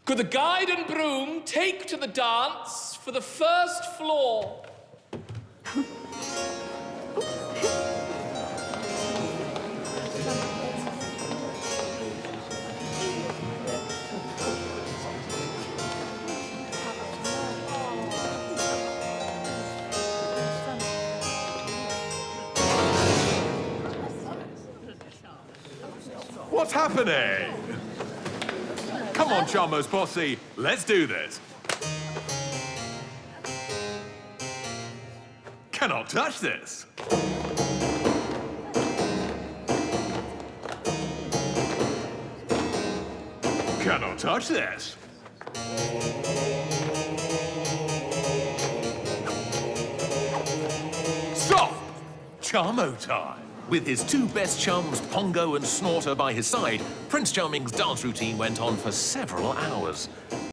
Could the guide and broom take to the dance for the first floor? What's happening? Come on, Charmo's posse, let's do this. Cannot touch this. Cannot touch this. Stop! Charmo time. With his two best chums, Pongo and Snorter, by his side, Prince Charming's dance routine went on for several hours.